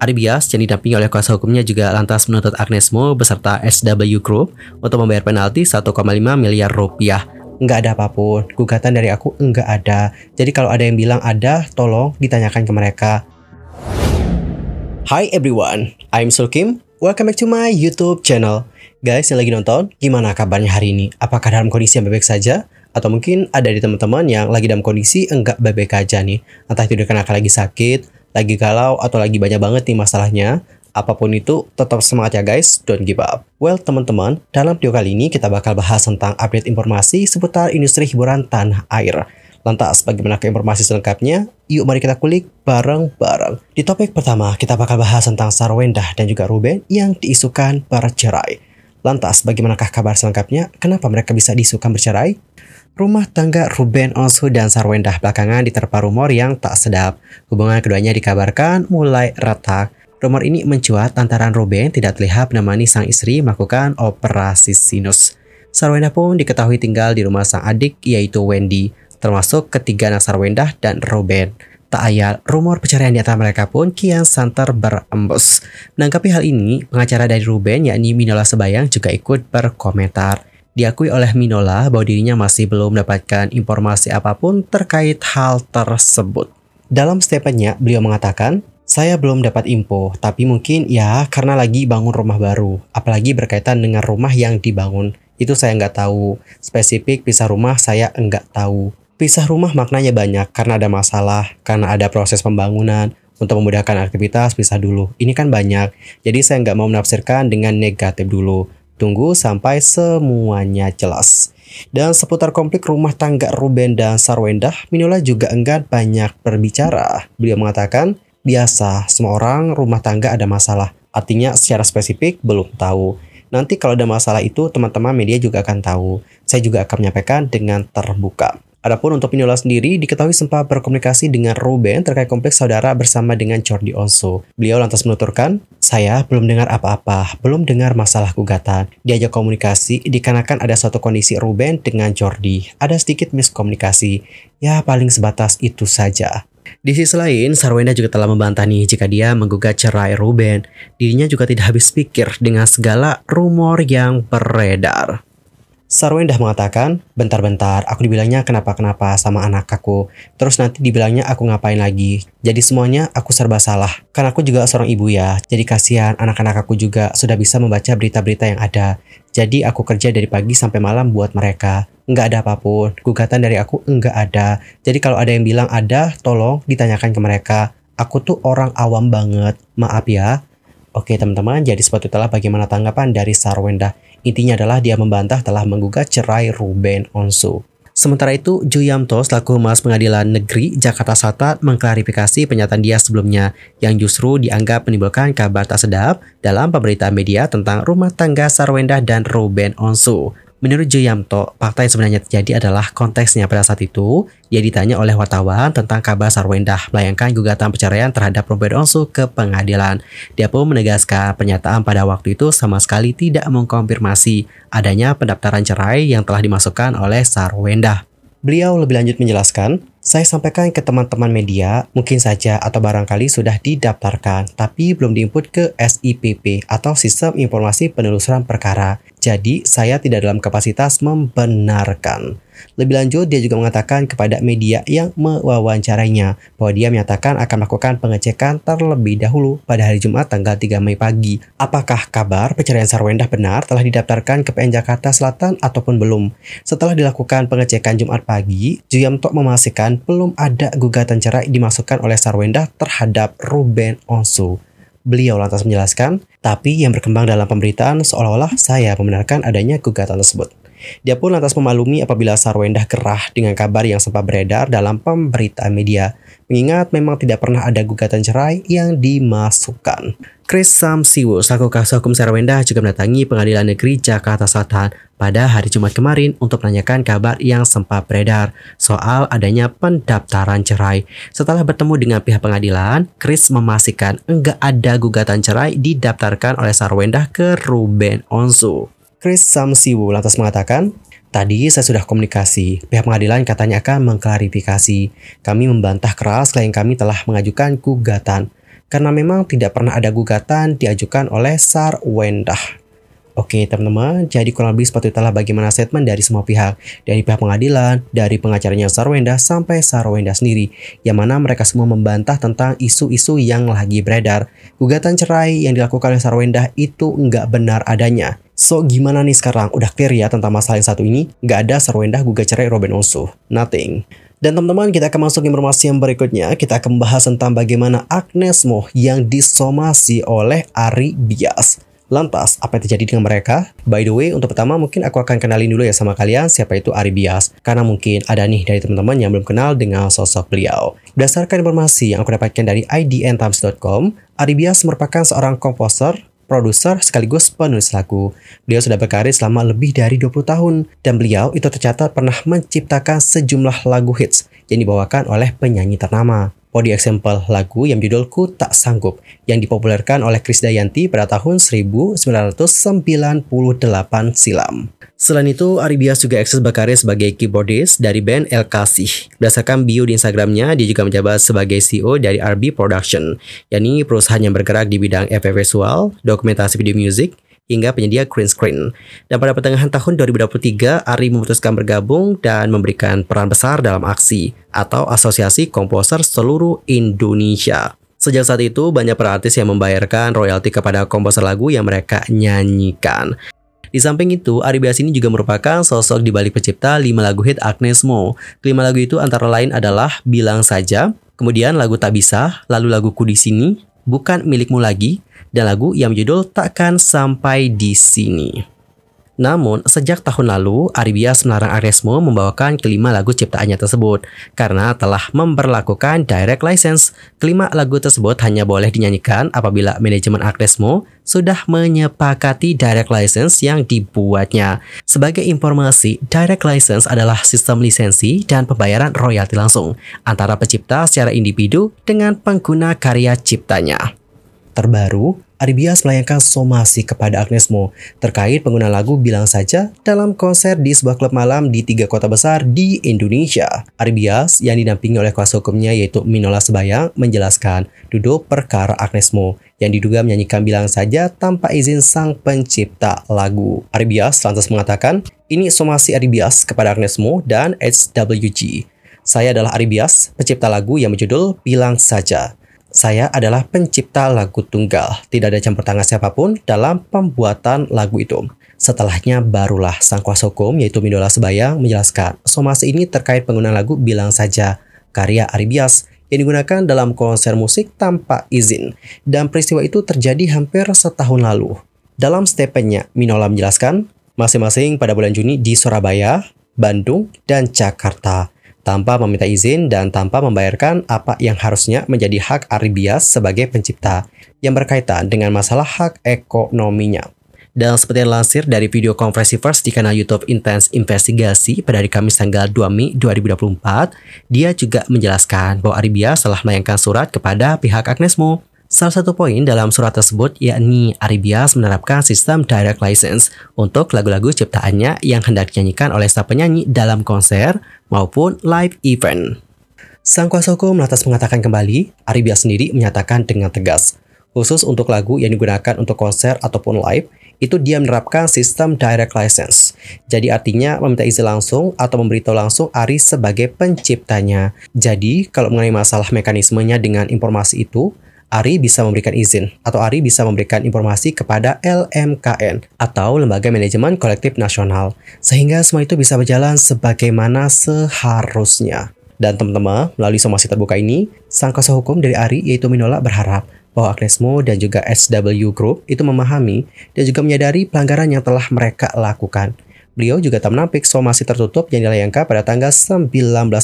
Arbias yang didampingi oleh kuasa hukumnya juga lantas menuntut Agnes Mo beserta SW Group untuk membayar penalti 1,5 miliar rupiah. Enggak ada apapun, gugatan dari aku enggak ada. Jadi kalau ada yang bilang ada, tolong ditanyakan ke mereka. Hi everyone, I'm Sulkim. Welcome back to my YouTube channel. Guys yang lagi nonton, gimana kabarnya hari ini? Apakah dalam kondisi yang baik saja? Atau mungkin ada di teman-teman yang lagi dalam kondisi enggak baik aja nih. Entah itu dikarenakan lagi sakit, lagi galau, atau lagi banyak banget nih masalahnya. Apapun itu, tetap semangat ya guys, don't give up. Well teman-teman, dalam video kali ini kita bakal bahas tentang update informasi seputar industri hiburan tanah air. Lantas, bagaimana informasi selengkapnya? Yuk mari kita kulik bareng-bareng. Di topik pertama, kita bakal bahas tentang Sarwendah dan juga Ruben yang diisukan bercerai. Lantas, bagaimanakah kabar selengkapnya? Kenapa mereka bisa diisukan bercerai? Rumah tangga Ruben Onsu dan Sarwendah belakangan diterpa rumor yang tak sedap. Hubungan keduanya dikabarkan mulai retak. Rumor ini mencuat lantaran Ruben tidak terlihat menemani sang istri melakukan operasi sinus. Sarwendah pun diketahui tinggal di rumah sang adik yaitu Wendy, termasuk ketiga anak Sarwendah dan Ruben. Tak ayal, rumor perceraian di antara mereka pun kian santer berembus. Menanggapi hal ini, pengacara dari Ruben yakni Minola Sebayang juga ikut berkomentar. Diakui oleh Minola bahwa dirinya masih belum mendapatkan informasi apapun terkait hal tersebut. Dalam statementnya, beliau mengatakan, "Saya belum dapat info, tapi mungkin ya karena lagi bangun rumah baru. Apalagi berkaitan dengan rumah yang dibangun. Itu saya nggak tahu. Spesifik pisah rumah saya nggak tahu. Pisah rumah maknanya banyak karena ada masalah, karena ada proses pembangunan. Untuk memudahkan aktivitas pisah dulu. Ini kan banyak, jadi saya nggak mau menafsirkan dengan negatif dulu. Tunggu sampai semuanya jelas." Dan seputar konflik rumah tangga Ruben dan Sarwendah, Minola juga enggan banyak berbicara. Beliau mengatakan, biasa, semua orang rumah tangga ada masalah. Artinya secara spesifik belum tahu. Nanti kalau ada masalah itu teman-teman media juga akan tahu. Saya juga akan menyampaikan dengan terbuka. Adapun untuk Minola sendiri diketahui sempat berkomunikasi dengan Ruben terkait konflik saudara bersama dengan Jordi Onsu. Beliau lantas menuturkan, "Saya belum dengar apa-apa, belum dengar masalah gugatan. Diajak komunikasi dikarenakan ada suatu kondisi Ruben dengan Jordi. Ada sedikit miskomunikasi. Ya paling sebatas itu saja." Di sisi lain, Sarwendah juga telah membantah nih jika dia menggugat cerai Ruben. Dirinya juga tidak habis pikir dengan segala rumor yang beredar. Sarwendah mengatakan, "Bentar-bentar, aku dibilangnya kenapa-kenapa sama anak aku. Terus nanti dibilangnya aku ngapain lagi. Jadi semuanya aku serba salah. Kan aku juga seorang ibu ya. Jadi kasihan anak-anak aku juga sudah bisa membaca berita-berita yang ada. Jadi aku kerja dari pagi sampai malam buat mereka. Nggak ada apapun. Gugatan dari aku nggak ada. Jadi kalau ada yang bilang ada, tolong ditanyakan ke mereka. Aku tuh orang awam banget. Maaf ya." Oke teman-teman, jadi seperti itulah bagaimana tanggapan dari Sarwendah. Intinya adalah dia membantah telah menggugat cerai Ruben Onsu. Sementara itu, Ju Yamto selaku Humas Pengadilan Negeri Jakarta Selatan mengklarifikasi pernyataan dia sebelumnya yang justru dianggap menimbulkan kabar tak sedap dalam pemberitaan media tentang rumah tangga Sarwendah dan Ruben Onsu. Menurut Ju Yamto, fakta yang sebenarnya terjadi adalah konteksnya pada saat itu, dia ditanya oleh wartawan tentang kabar Sarwendah melayangkan gugatan perceraian terhadap Ruben Onsu ke pengadilan. Dia pun menegaskan pernyataan pada waktu itu sama sekali tidak mengkonfirmasi adanya pendaftaran cerai yang telah dimasukkan oleh Sarwendah. Beliau lebih lanjut menjelaskan, "Saya sampaikan ke teman-teman media, mungkin saja atau barangkali sudah didaftarkan, tapi belum diinput ke SIPP atau Sistem Informasi Penelusuran Perkara. Jadi, saya tidak dalam kapasitas membenarkan." Lebih lanjut, dia juga mengatakan kepada media yang mewawancarainya bahwa dia menyatakan akan melakukan pengecekan terlebih dahulu pada hari Jumat tanggal 3 Mei pagi. Apakah kabar perceraian Sarwendah benar telah didaftarkan ke PN Jakarta Selatan ataupun belum? Setelah dilakukan pengecekan Jumat pagi, Ju Yamto memastikan belum ada gugatan cerai dimasukkan oleh Sarwendah terhadap Ruben Onsu. Beliau lantas menjelaskan, "Tapi yang berkembang dalam pemberitaan seolah-olah saya membenarkan adanya gugatan tersebut." Dia pun lantas memaklumi apabila Sarwendah gerah dengan kabar yang sempat beredar dalam pemberitaan media, mengingat memang tidak pernah ada gugatan cerai yang dimasukkan. Chris Samsiwo selaku kuasa hukum Sarwendah juga mendatangi Pengadilan Negeri Jakarta Selatan pada hari Jumat kemarin untuk menanyakan kabar yang sempat beredar soal adanya pendaftaran cerai. Setelah bertemu dengan pihak pengadilan, Chris memastikan enggak ada gugatan cerai didaftarkan oleh Sarwendah ke Ruben Onsu. Chris Samsiwo lantas mengatakan, "Tadi saya sudah komunikasi, pihak pengadilan katanya akan mengklarifikasi. Kami membantah keras klien kami telah mengajukan gugatan. karena memang tidak pernah ada gugatan diajukan oleh Sarwendah. Oke teman-teman, jadi kurang lebih seperti itulah bagaimana statement dari semua pihak. Dari pihak pengadilan, dari pengacaranya Sarwendah sampai Sarwendah sendiri. Yang mana mereka semua membantah tentang isu-isu yang lagi beredar. Gugatan cerai yang dilakukan oleh Sarwendah itu nggak benar adanya. So gimana nih sekarang? Udah clear ya tentang masalah yang satu ini? Nggak ada Sarwendah gugat cerai Robin Onsu. Nothing. Dan teman-teman, kita akan masuk informasi yang berikutnya. Kita akan membahas tentang bagaimana Agnes Mo yang disomasi oleh Ari Bias. Lantas, apa yang terjadi dengan mereka? By the way, untuk pertama mungkin aku akan kenalin dulu ya sama kalian siapa itu Ari Bias. Karena mungkin ada nih dari teman-teman yang belum kenal dengan sosok beliau. Berdasarkan informasi yang aku dapatkan dari idntimes.com, Ari Bias merupakan seorang komposer, produser sekaligus penulis lagu. Beliau sudah berkarir selama lebih dari 20 tahun. Dan beliau itu tercatat pernah menciptakan sejumlah lagu hits yang dibawakan oleh penyanyi ternama. Body example lagu yang judulku Tak Sanggup yang dipopulerkan oleh Krisdayanti pada tahun 1998 silam. Selain itu, Ari Bias juga eksis berkarir sebagai keyboardist dari band El Kasih. Berdasarkan bio di Instagramnya, dia juga menjabat sebagai CEO dari RB Production, yakni perusahaan yang bergerak di bidang efek visual, dokumentasi video musik, hingga penyedia green screen. Dan pada pertengahan tahun 2023, Ari memutuskan bergabung dan memberikan peran besar dalam AKSI atau Asosiasi Komposer Seluruh Indonesia. Sejak saat itu, banyak para artis yang membayarkan royalti kepada komposer lagu yang mereka nyanyikan. Di samping itu, Ari Bias ini juga merupakan sosok di balik pencipta 5 lagu hit Agnes Mo. 5 lagu itu antara lain adalah Bilang Saja, kemudian lagu Tak Bisa, lalu lagu Ku Di Sini, Bukan Milikmu Lagi, dan lagu yang berjudul Takkan Sampai di Sini. Namun, sejak tahun lalu, Ari Bias melarang Agnes Mo membawakan kelima lagu ciptaannya tersebut karena telah memberlakukan direct license. Kelima lagu tersebut hanya boleh dinyanyikan apabila manajemen Agnes Mo sudah menyepakati direct license yang dibuatnya. Sebagai informasi, direct license adalah sistem lisensi dan pembayaran royalti langsung antara pencipta secara individu dengan pengguna karya ciptanya. Terbaru, Ari Bias melayangkan somasi kepada Agnes Mo terkait penggunaan lagu Bilang Saja dalam konser di sebuah klub malam di 3 kota besar di Indonesia. Ari Bias yang didampingi oleh kuasa hukumnya yaitu Minola Sebayang menjelaskan duduk perkara Agnes Mo yang diduga menyanyikan Bilang Saja tanpa izin sang pencipta lagu. Ari Bias lantas mengatakan, ini somasi Ari Bias kepada Agnes Mo dan HWG. Saya adalah Ari Bias, pencipta lagu yang berjudul Bilang Saja. Saya adalah pencipta lagu tunggal, tidak ada campur tangan siapapun dalam pembuatan lagu itu. Setelahnya barulah sang kuasa hukum yaitu Minola Sebayang menjelaskan somasi ini terkait penggunaan lagu Bilang Saja karya Ari Bias yang digunakan dalam konser musik tanpa izin. Dan peristiwa itu terjadi hampir setahun lalu. Dalam statementnya, Minola menjelaskan masing-masing pada bulan Juni di Surabaya, Bandung, dan Jakarta, tanpa meminta izin dan tanpa membayarkan apa yang harusnya menjadi hak Ari Bias sebagai pencipta yang berkaitan dengan masalah hak ekonominya. Dan seperti yang lansir dari video konferensi pers di kanal YouTube Intense Investigasi pada hari Kamis tanggal 2 Mei 2024, dia juga menjelaskan bahwa Ari Bias telah melayangkan surat kepada pihak Agnes Mo. Salah satu poin dalam surat tersebut yakni Ari Bias menerapkan sistem direct license untuk lagu-lagu ciptaannya yang hendak dinyanyikan oleh sang penyanyi dalam konser maupun live event. Sang kuasa hukum lantas mengatakan kembali, Ari Bias sendiri menyatakan dengan tegas, khusus untuk lagu yang digunakan untuk konser ataupun live, itu dia menerapkan sistem direct license. Jadi artinya meminta izin langsung atau memberitahu langsung Ari sebagai penciptanya. Jadi kalau mengenai masalah mekanismenya dengan informasi itu, Ari bisa memberikan izin atau Ari bisa memberikan informasi kepada LMKN atau Lembaga Manajemen Kolektif Nasional sehingga semua itu bisa berjalan sebagaimana seharusnya. Dan teman-teman, melalui somasi terbuka ini, sang kuasa hukum dari Ari yaitu Minola berharap bahwa Agnes Mo dan juga SW Group itu memahami dan juga menyadari pelanggaran yang telah mereka lakukan. Beliau juga tak menampik somasi tertutup yang dilayangkan pada tanggal 19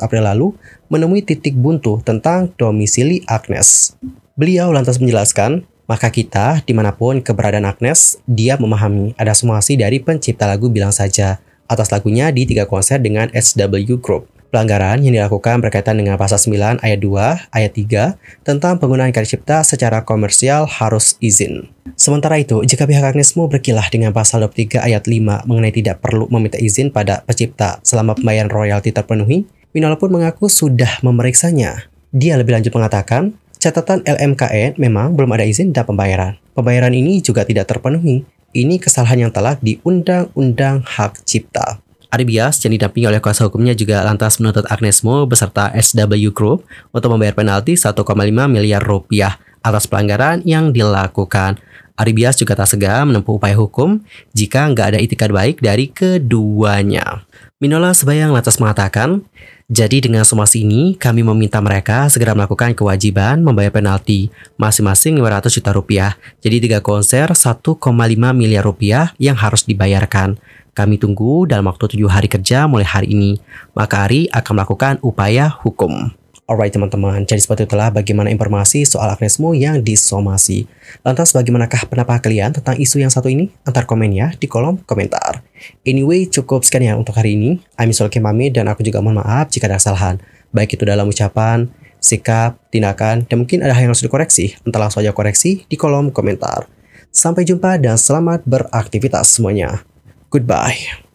April lalu menemui titik buntu tentang domisili Agnes. Beliau lantas menjelaskan, maka kita dimanapun keberadaan Agnes, dia memahami ada somasi dari pencipta lagu Bilang Saja atas lagunya di 3 konser dengan SW Group. Pelanggaran yang dilakukan berkaitan dengan pasal 9 ayat 2, ayat 3 tentang penggunaan karya cipta secara komersial harus izin. Sementara itu, jika pihak Agnes Mo berkilah dengan pasal 23 ayat 5 mengenai tidak perlu meminta izin pada pencipta selama pembayaran royalti terpenuhi, Minola pun mengaku sudah memeriksanya. Dia lebih lanjut mengatakan, Catatan LMKN memang belum ada izin dan pembayaran. Pembayaran ini juga tidak terpenuhi. Ini kesalahan yang telak di Undang-Undang Hak Cipta. Ari Bias yang didampingi oleh kuasa hukumnya juga lantas menuntut Agnes Mo beserta SW Group untuk membayar penalti 1,5 miliar rupiah atas pelanggaran yang dilakukan. Ari Bias juga tak segan menempuh upaya hukum jika nggak ada itikat baik dari keduanya. Minola Sebayang lantas mengatakan, jadi dengan somasi ini kami meminta mereka segera melakukan kewajiban membayar penalti masing-masing 500 juta rupiah. Jadi 3 konser 1,5 miliar rupiah yang harus dibayarkan. Kami tunggu dalam waktu 7 hari kerja mulai hari ini. Maka Ari akan melakukan upaya hukum. Alright teman-teman, jadi seperti itulah bagaimana informasi soal Agnes Mo yang disomasi. Lantas bagaimanakah pendapat kalian tentang isu yang satu ini? Antar komen ya di kolom komentar. Anyway, cukup sekian ya untuk hari ini. I'm Sulkim Mami dan aku juga mohon maaf jika ada kesalahan. Baik itu dalam ucapan, sikap, tindakan, dan mungkin ada hal yang harus dikoreksi. Entah langsung aja koreksi di kolom komentar. Sampai jumpa dan selamat beraktivitas semuanya. Goodbye.